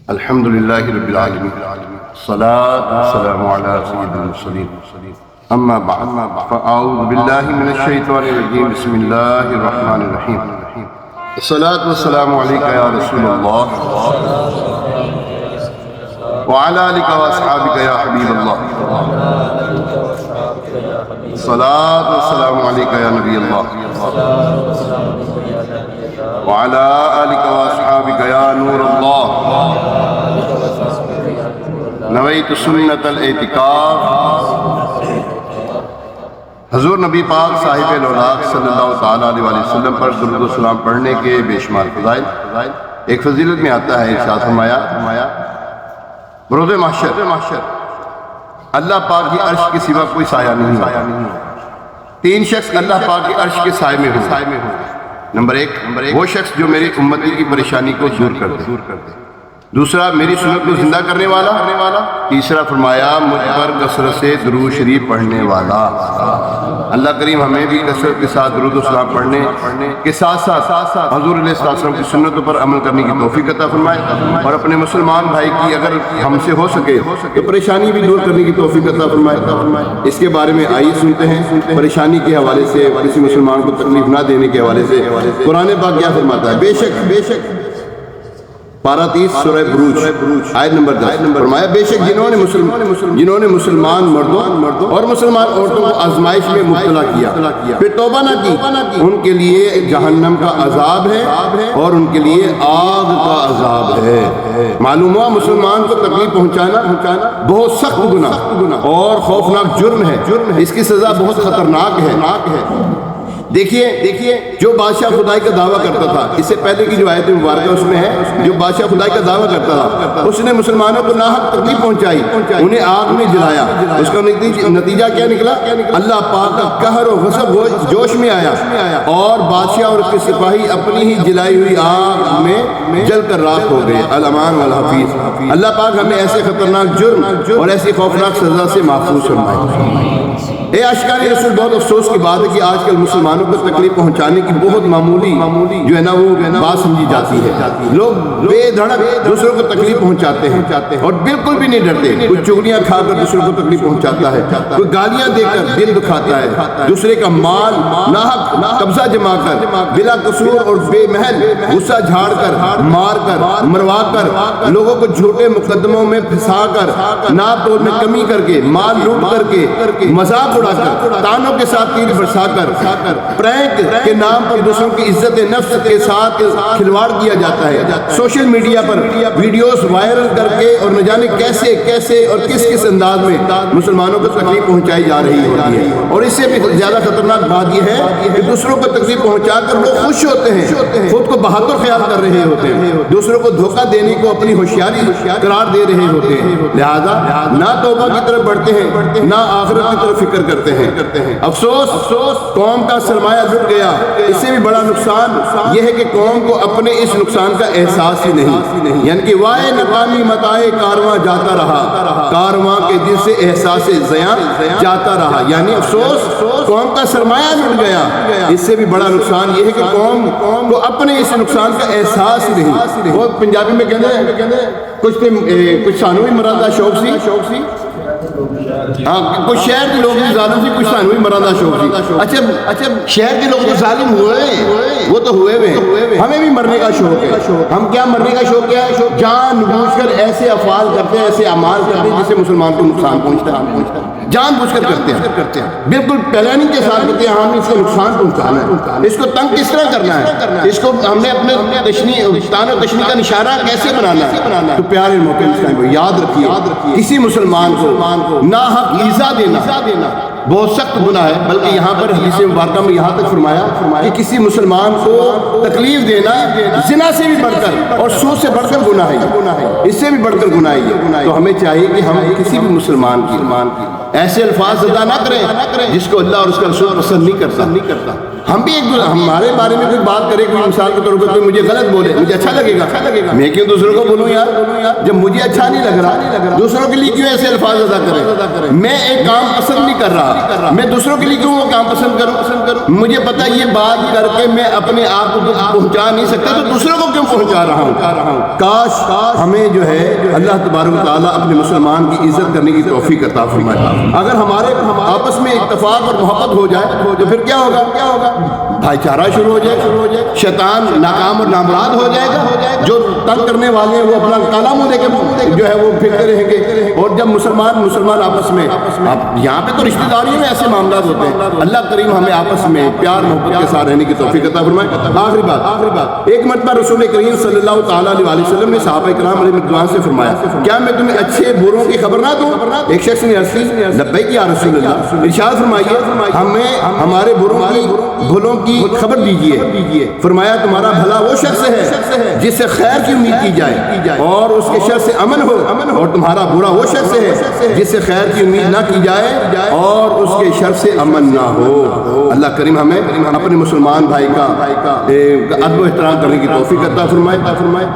الحمد لله رب العالمين الصلاة والسلام على سيد المرسلين أما بعد فأعوذ بالله من الشيطان الرجيم بسم الله الرحمن الرحيم الصلاة والسلام عليك يا رسول الله وعلى آلك وأصحابك يا حبيب الله الصلاة والسلام عليك يا نبي الله وعلى آلك وأصحابك يا نور الله نویت سنت الاعتکاف حضور نبی پاک صاحب الاولاق صلی اللہ تعالیٰ علیہ وسلم پر درود و سلام پڑھنے کے بے شمار فضائل۔ ایک فضیلت میں آتا ہے ارشاد فرمایا بروز محشر اللہ پاک کی عرش کے سوا کوئی سایہ نہیں ہوتا۔ تین شخص اللہ پاک کی عرش کے سائے میں ہو۔ نمبر ایک وہ شخص جو میری امتی کی پریشانی کو دور کر دے، دوسرا میری سنت کو زندہ کرنے والا، تیسرا فرمایا مجھ پر کثرت سے درود شریف پڑھنے والا۔ اللہ کریم ہمیں بھی کثرت کے ساتھ درود و سلام پڑھنے کے ساتھ ساتھ حضور علیہ السلام کی سنتوں پر عمل کرنے کی توفیق عطا فرمائے، اور اپنے مسلمان بھائی کی اگر ہم سے ہو سکے تو پریشانی بھی دور کرنے کی توفیق عطا فرمائے۔ اس کے بارے میں آئیے سنتے ہیں پریشانی کے حوالے سے، کسی مسلمان کو تکلیف نہ دینے کے حوالے سے قرآن پاک کیا فرماتا ہے۔ بے شک پارہ 30 سورہ بروج آیت نمبر 10 فرمایا بے شک جنہوں نے مسلمان مردوں اور مسلمان عورتوں کو آزمائش میں مبتلا کیا پھر توبہ نہ کی، ان کے لیے جہنم کا عذاب ہے اور ان کے لیے آگ کا عذاب ہے۔ معلوم ہوا مسلمان کو تکلیف پہنچانا بہت سخت گناہ اور خوفناک جرم ہے، اس کی سزا بہت خطرناک ہے۔ دیکھیے جو بادشاہ خدائی کا دعویٰ کرتا تھا، اس سے پہلے کی جو آیت مبارکہ اس میں ہے، جو بادشاہ خدائی کا دعویٰ کرتا تھا اس نے مسلمانوں کو ناحق تکلیف پہنچائی، انہیں آگ میں جلایا، اس کا نتیجہ کیا نکلا؟ اللہ پاک کا قہر و غضب جوش میں آیا اور بادشاہ اور اس کے سپاہی اپنی ہی جلائی ہوئی آگ میں جل کر راکھ ہو گئے۔ الامان والحفیظ۔ اللہ پاک ہمیں ایسے خطرناک جرم اور ایسی خوفناک سزا سے محفوظ فرمائے۔ اے عاشقان رسول، بہت افسوس کی بات ہے کہ آج کل مسلمانوں کو تکلیف پہنچانے کی بہت معمولی جو ہے نا وہ بات سمجھی جاتی ہے۔ لوگ بے دھڑک دوسروں کو تکلیف پہنچاتے ہیں اور بالکل بھی نہیں ڈرتے۔ کوئی چغلیاں کھا کر دوسروں کو تکلیف پہنچاتا ہے، کوئی گالیاں دے کر دل دکھاتا ہے، دوسرے کا مال ناحق قبضہ جما کر بلا قصور اور بے محل غصہ جھاڑ کر، مار کر، مروا کر، لوگوں کو جھوٹے مقدموں میں پھنسا کر، ناپ تول میں کمی کر کے، مال لوٹ کر کے، مذاق اڑا کر، تانوں کے ساتھ تیر برسا کر، پرینک کے نام پر دوسروں کی عزت نفس کے ساتھ کھلواڑ کیا جاتا ہے۔ سوشل میڈیا پر ویڈیوز وائرل کر کے اور نہ جانے کیسے اور کس انداز میں مسلمانوں کو تکلیف پہنچائی جا رہی ہوتی ہے، اور اس سے بھی زیادہ خطرناک بات یہ ہے کہ دوسروں کو تکلیف پہنچا کر وہ خوش ہوتے ہیں، خود کو بہادر خیال کر رہے ہوتے ہیں، دوسروں کو دھوکہ دینے کو اپنی ہوشیاری قرار دے رہے ہوتے ہیں، لہذا نہ توبہ کی طرف بڑھتے ہیں نہ آخرت کی طرف فکر کرتے ہیں۔ افسوس قوم کا سرمایہ لٹ گیا۔ اس سے بھی بڑا نقصان یہ ہے کہ قوم کو اپنے اس نقصان کا احساس ہی نہیں، یعنی کہ وائے ناکامی متائے کارواں جاتا رہا، کارواں کے دل سے احساس زیاں جاتا رہا، یعنی افسوس قوم کا سرمایہ لٹ گیا۔ اس سے بھی بڑا نقصان یہ ہے کہ قوم کو اپنے اس نقصان کا احساس ہی نہیں۔ وہ پنجابی میں کہتے ہیں کچھ سانو بھی مرادہ شوق سی، ہاں کچھ شہر کے لوگ بھی ظالم سی، کچھ سانو بھی مرادہ شوق سی۔ اچھا شہر کے لوگ تو ظالم ہوئے، وہ تو ہوئے ہوئے، ہمیں بھی مرنے کا شوق ہے۔ ہم کیا مرنے کا شوق ہے؟ جان بوجھ کر ایسے افعال کرتے ہیں، ایسے اعمال کرتے ہیں جس سے مسلمان کو نقصان پہنچتا ہے، جان بوجھ کر کرتے ہیں، بالکل پلاننگ کے ساتھ کرتے ہیں۔ ہم اس کو نقصان پہنچانا ہے، اس کو تنگ کس طرح کرنا ہے، اس کو ہم نے اپنے تان و تشنی کا نشانہ کیسے بنانا ہے۔ تو پیارے موقع کو یاد رکھیے، کسی مسلمان کو ناحق ایذا دینا بہت سخت گناہ ہے، بلکہ یہاں پر حدیث مبارکہ میں یہاں تک فرمایا کہ کسی مسلمان کو تکلیف دینا زنا سے بھی بڑھ کر اور سود سے بڑھ کر گناہ ہے، اس سے بھی بڑھ کر گناہ ہے۔ تو ہمیں چاہیے کہ ہم کسی بھی مسلمان کی ایسے الفاظ ادا نہ کریں جس کو اللہ اور اس کا رسول پسند نہیں کرتا۔ ہم بھی ہمارے بارے میں کوئی بات کرے، کوئی مثال کے طور پر کوئی مجھے غلط بولے، مجھے اچھا لگے گا، میں کیوں دوسروں کو بولوں یار؟ جب مجھے اچھا نہیں لگ رہا دوسروں کے لیے کیوں ایسے الفاظ ادا کریں؟ میں ایک کام پسند نہیں کر رہا، میں دوسروں کے لیے کیوں وہ کام پسند کروں؟ مجھے پتا یہ بات کر کے میں اپنے آپ کو پہنچا نہیں سکتا تو دوسروں کو کیوں پہنچا رہا ہوں؟ کاش ہمیں جو ہے اللہ تبارک و تعالیٰ اپنے مسلمان کی عزت کرنے کی توفیق عطا فرمائے۔ اگر ہمارے آپس میں اتفاق اور محبت ہو جائے تو پھر کیا ہوگا؟ بھائی چارہ شروع ہو جائے، شیطان ناکام اور نامراد ہو جائے گا، جو تنگ کرنے والے ہیں وہ اپنا کالا منہ دے کے جو ہے وہ پھرتے رہیں گے۔ اور جب مسلمان آپس میں، یہاں پہ تو رشتہ داریوں میں ایسے معاملات ہوتے ہیں، اللہ کریم ہمیں آپس میں پیار محبت کے ساتھ رہنے کی توفیق عطا فرمائے۔ آخری بات، ایک مرتبہ رسول کریم صلی اللہ تعالیٰ علیہ وسلم نے صحابہ کرام علیہ رضوان سے فرمایا، کیا میں تمہیں اچھے بروں کی خبر نہ دوں؟ ایک شخص نے عرض کی، لبیک یا رسول اللہ، ارشاد فرمائیے ہمیں ہمارے بھلوں کی خبر دیجیے۔ فرمایا تمہارا بھلا وہ شخص ہے جس سے خیر کی امید کی جائے اور اس کے شر سے امن ہو، اور تمہارا برا وہ شخص ہے جس سے خیر کی امید نہ کی جائے اور اس کے شر سے امن نہ ہو۔ اللہ کریم ہمیں اپنے مسلمان بھائی کا ادب و احترام کرنے کی توفیق عطا فرمائے۔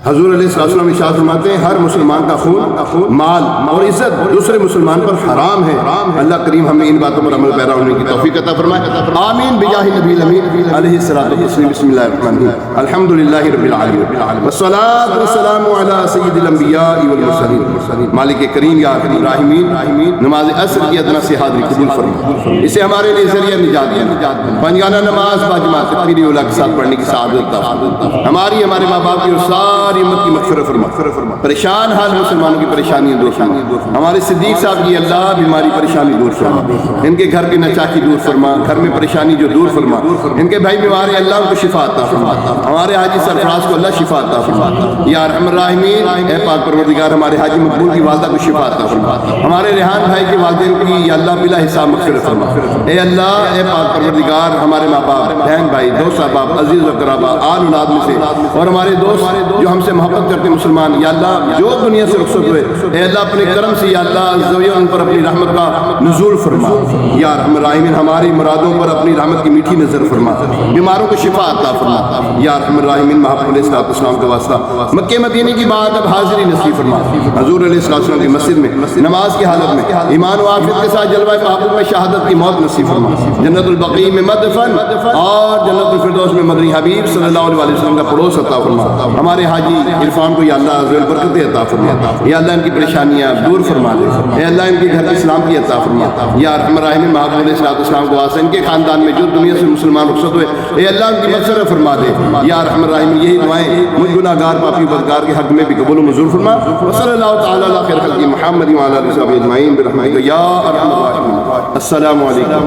حضور علیہ السلام ارشاد فرماتے ہیں ہر مسلمان کا خون، مال اور عزت دوسرے مسلمان پر حرام ہے۔ اللہ کریم ہمیں ان باتوں پر عمل پیرا ہونے کی توفیق عطا فرمائے۔ آمین بجاہ نبی الامین علیہ الصلوۃ والتسلیم۔ بسم اللہ الرحمن الرحیم، الحمد للہ رب العالمین والصلاۃ والسلام علی سید الانبیاء والمرسلین۔ مالک کریم یا ارحم الراحمین، نماز عصر کی ادنا سے حاضری قبول فرما، اسے ہمارے لیے ذریعہ نجات، پنجگانہ نماز باجماعت تکبیر اولیٰ کے ساتھ پڑھنے کی سعادت عطا فرما، ہماری ہمارے ماں باپ کی اور ساری امت کی مغفرت فرما، پریشان حال مسلمانوں کی پریشانیاں دور فرما، ہمارے صدیق صاحب کی اللہ بیماری پریشانی دور فرما، ان کے گھر کی ناچاکی دور فرما، گھر میں پریشانی جو دور فرما، ان کے بھائی بیمار ہیں اللہ ان کو شفا عطا فرما، ہمارے حاجی سرفراز کو اللہ شفا عطا فرما، یا ارحم الراحمین اے پاک پروردگار ہمارے حاجی مقبول کی والدہ کو شفا عطا فرما، ہمارے ریحان بھائی کے والدین کی یا اللہ بلا حساب مغفرت فرما، اے اللہ اے پاک پروردگار ہمارے ماں باپ، بہن بھائی، دوست احباب، عزیز و اقربا، آل اولاد میں سے اور ہمارے دوست جو ہم سے محبت کرتے مسلمان، یا اللہ جو دنیا سے رخصت ہوئے، اے اللہ اپنے کرم سے یا اللہ ان پر اپنی رحمت کا نزول فرما، یا ارحم الراحمین ہماری مرادوں پر اپنی رحمت کی میٹھی نظر فرما، بیماروں کو شفا عطا فرما، یا ارحم الراحمین محمد علیہ السلام کا واسطہ مکہ مدینے کی بات اب حاضری نصیب فرما، حضور علیہ السلام کی مسجد میں نماز کی حالت میں ایمان و عافیت کے ساتھ جلوہ محبوب میں شہادت کی موت نصیب فرما، جنت البقیع میں مدفن اور جنت الفردوس میں مدنی حبیب صلی اللہ علیہ وسلم کا پڑوس عطا فرما، ہمارے حاجی عرفان کو یا اللہ ذل برکت عطا فرما، یا اللہ ان کی پریشانیاں دور فرما دے، اے اللہ ان کے گھر کی اسلام کی عطا فرما، یا ارحم الراحمین محمد علیہ السلام کو واسطہ ان کے خاندان میں جو دنیا سے مسلمان رخصت ہوئے، اے اللہ ان کی مغفرت فرما دے، یا ارحم الراحمین یہی دعائیں مجھ گناہگار پاپی بدکار کے حق میں بھی قبول و منظور فرما، صلی اللہ تعالی علی خیر خلق محمد وعلی آلہ وصحبہ اجمعین برحمتک یا ارحم الراحمین۔ السلام علیکم۔